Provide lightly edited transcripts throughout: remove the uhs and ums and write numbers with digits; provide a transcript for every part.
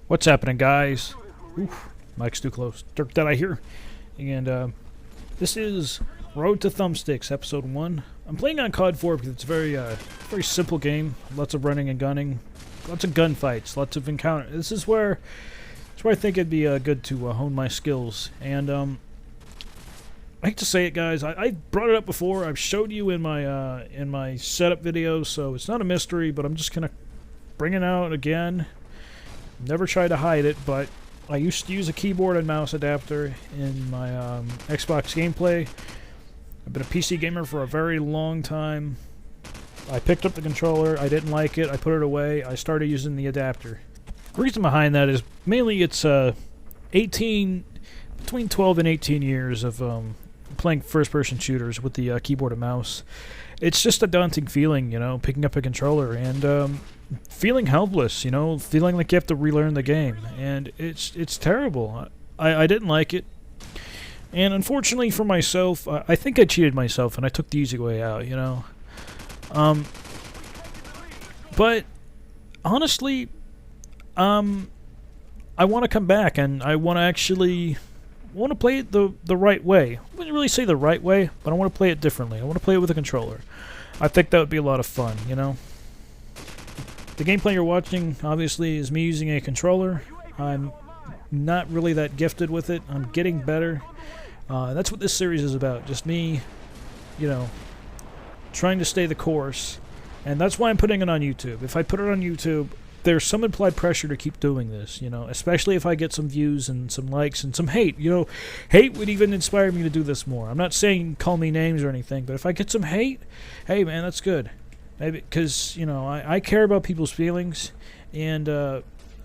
What's happening, guys? Oof, mic's too close. Dirk that I hear. And this is Road to Thumbsticks, episode 1. I'm playing on COD 4 because it's a very simple game. Lots of running and gunning, lots of gunfights, lots of encounters. This is where I think it'd be good to hone my skills. And I hate to say it, guys. I brought it up before. I've showed you in my setup videos, so it's not a mystery. But I'm just gonna bring it out again. Never tried to hide it, but I used to use a keyboard and mouse adapter in my Xbox gameplay. I've been a PC gamer for a very long time. I picked up the controller, I didn't like it, I put it away, I started using the adapter. The reason behind that is mainly it's between 12 and 18 years of playing first-person shooters with the keyboard and mouse. It's just a daunting feeling, you know, picking up a controller and feeling helpless, you know, feeling like you have to relearn the game, and it's terrible. I didn't like it, and unfortunately for myself, I think I cheated myself and I took the easy way out, you know. But honestly, I want to come back and I want to play it the right way. I wouldn't really say the right way, but I want to play it differently. I want to play it with a controller. I think that would be a lot of fun, you know. The gameplay you're watching, obviously, is me using a controller. I'm not really that gifted with it. I'm getting better. That's what this series is about. Just me, you know, trying to stay the course. And that's why I'm putting it on YouTube. If I put it on YouTube, there's some implied pressure to keep doing this, you know, especially if I get some views and some likes and some hate. You know, hate would even inspire me to do this more. I'm not saying call me names or anything, but if I get some hate, hey, man, that's good. Maybe because, you know, I care about people's feelings, and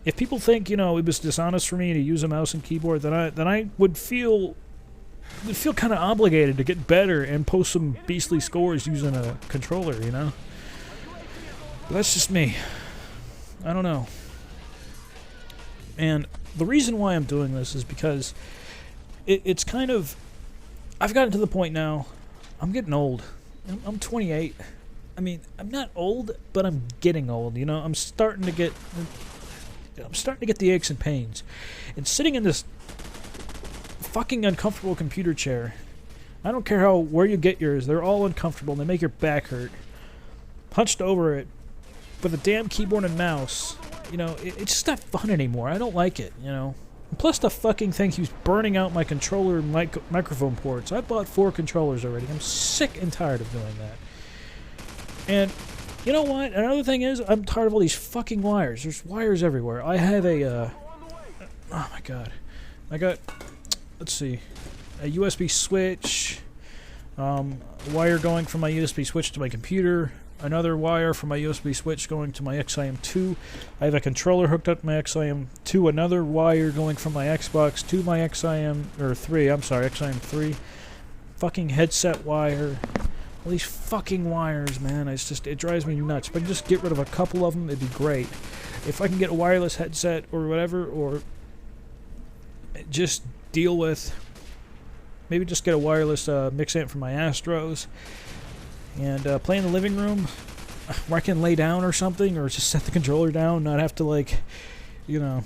if people think, you know, it was dishonest for me to use a mouse and keyboard, then I would feel kind of obligated to get better and post some beastly scores using a controller, you know. But that's just me. I don't know. And the reason why I'm doing this is because it's kind of, I've gotten to the point now. I'm getting old. I'm 28. I mean, I'm not old, but I'm getting old, you know. I'm starting to get the aches and pains. And sitting in this fucking uncomfortable computer chair, I don't care where you get yours, they're all uncomfortable and they make your back hurt. Hunched over it with a damn keyboard and mouse, you know, it's just not fun anymore. I don't like it, you know. And plus the fucking thing keeps burning out my controller and microphone ports. I bought 4 controllers already. I'm sick and tired of doing that. And you know what? Another thing is, I'm tired of all these fucking wires. There's wires everywhere. I have a, oh my god. I got, let's see, a USB switch, wire going from my USB switch to my computer, another wire from my USB switch going to my XIM2. I have a controller hooked up to my XIM2, another wire going from my Xbox to my XIM3. Fucking headset wire. All these fucking wires, man. It drives me nuts. If I can just get rid of a couple of them, it'd be great. If I can get a wireless headset or whatever, or just deal with, maybe just get a wireless mix amp from my Astros and play in the living room where I can lay down or something, or just set the controller down, not have to, like, you know,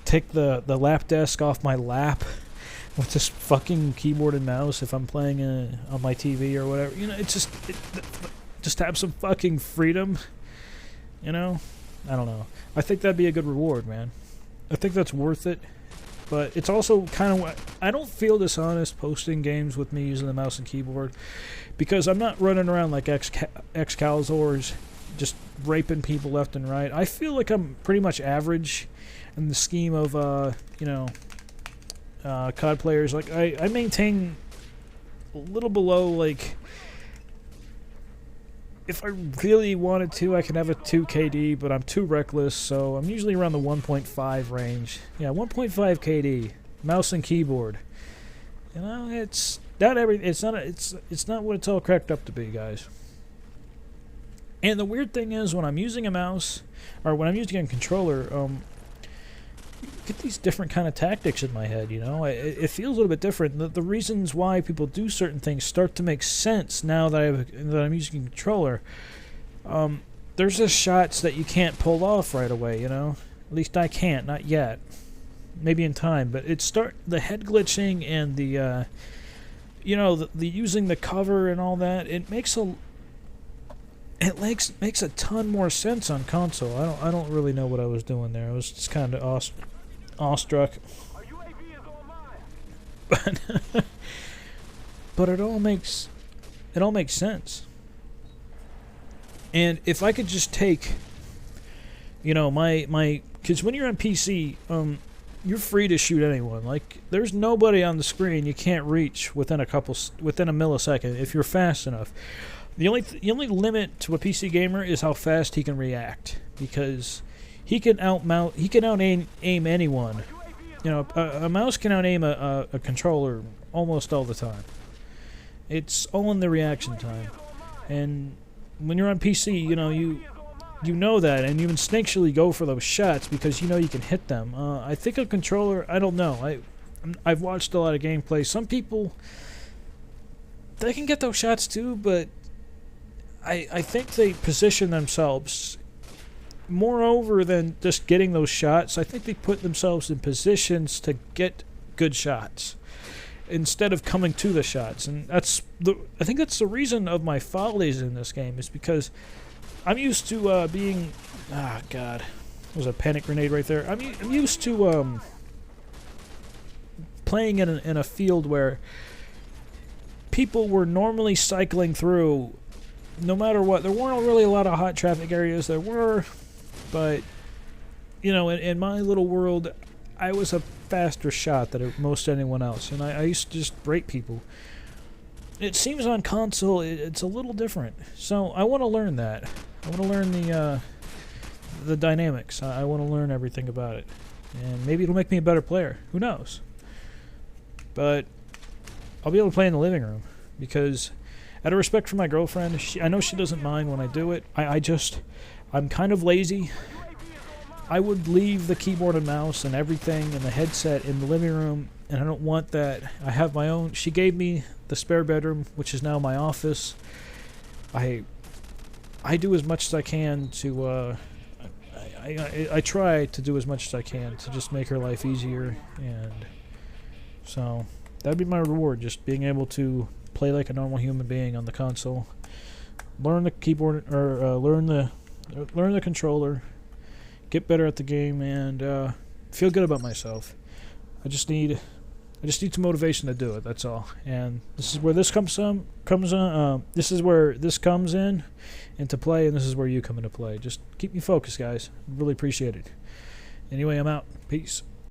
take the lap desk off my lap with this fucking keyboard and mouse if I'm playing on my TV or whatever. You know, it's just have some fucking freedom, you know? I don't know. I think that'd be a good reward, man. I think that's worth it. But it's also kind of, I don't feel dishonest posting games with me using the mouse and keyboard, because I'm not running around like Excaliburs just raping people left and right. I feel like I'm pretty much average in the scheme of, you know, COD players. Like, I maintain a little below, like, if I really wanted to, I could have a 2 KD, but I'm too reckless, so I'm usually around the 1.5 range. Yeah, 1.5 KD, mouse and keyboard. You know, it's not it's not what it's all cracked up to be, guys. And the weird thing is, when I'm using a mouse, or when I'm using a controller, get these different kind of tactics in my head, you know. It feels a little bit different. The reasons why people do certain things start to make sense now that I'm using a controller. There's just shots that you can't pull off right away, you know. least I can't, not yet. Maybe in time, but the head glitching and the you know, the using the cover and all that, it makes a ton more sense on console. I don't really know what I was doing there. I was just kind of awestruck. But it all makes sense. And if I could just take, you know, because when you're on PC, you're free to shoot anyone. Like, there's nobody on the screen you can't reach within a millisecond if you're fast enough. The only limit to a PC gamer is how fast he can react, because he can out-aim anyone. You know, a mouse can out-aim a controller almost all the time. It's all in the reaction time. And when you're on PC, you know, you know that, and you instinctually go for those shots because you know you can hit them. I think a controller, I don't know. I've watched a lot of gameplay. Some people, they can get those shots too, but I think they position themselves, moreover than just getting those shots, I think they put themselves in positions to get good shots instead of coming to the shots. And I think that's the reason of my follies in this game, is because I'm used to being... Ah, God. That was a panic grenade right there. I'm used to playing in a field where people were normally cycling through no matter what. There weren't really a lot of hot traffic areas. There were, but, you know, in my little world, I was a faster shot than most anyone else, and I used to just break people. It seems on console it's a little different, so I want to learn that. I want to learn the dynamics. I want to learn everything about it, and maybe it'll make me a better player. Who knows? But I'll be able to play in the living room, because out of respect for my girlfriend, I know she doesn't mind when I do it. I'm kind of lazy. I would leave the keyboard and mouse and everything and the headset in the living room, and I don't want that. I have my own. She gave me the spare bedroom, which is now my office. I do as much as I can to I try to do as much as I can to just make her life easier, and so that'd be my reward, just being able to play like a normal human being on the console, learn the keyboard, or learn the controller, get better at the game, and feel good about myself. I just need some motivation to do it. That's all. And this is where this comes This is where this comes in into play, and this is where you come into play. Just keep me focused, guys. Really appreciate it. Anyway, I'm out. Peace.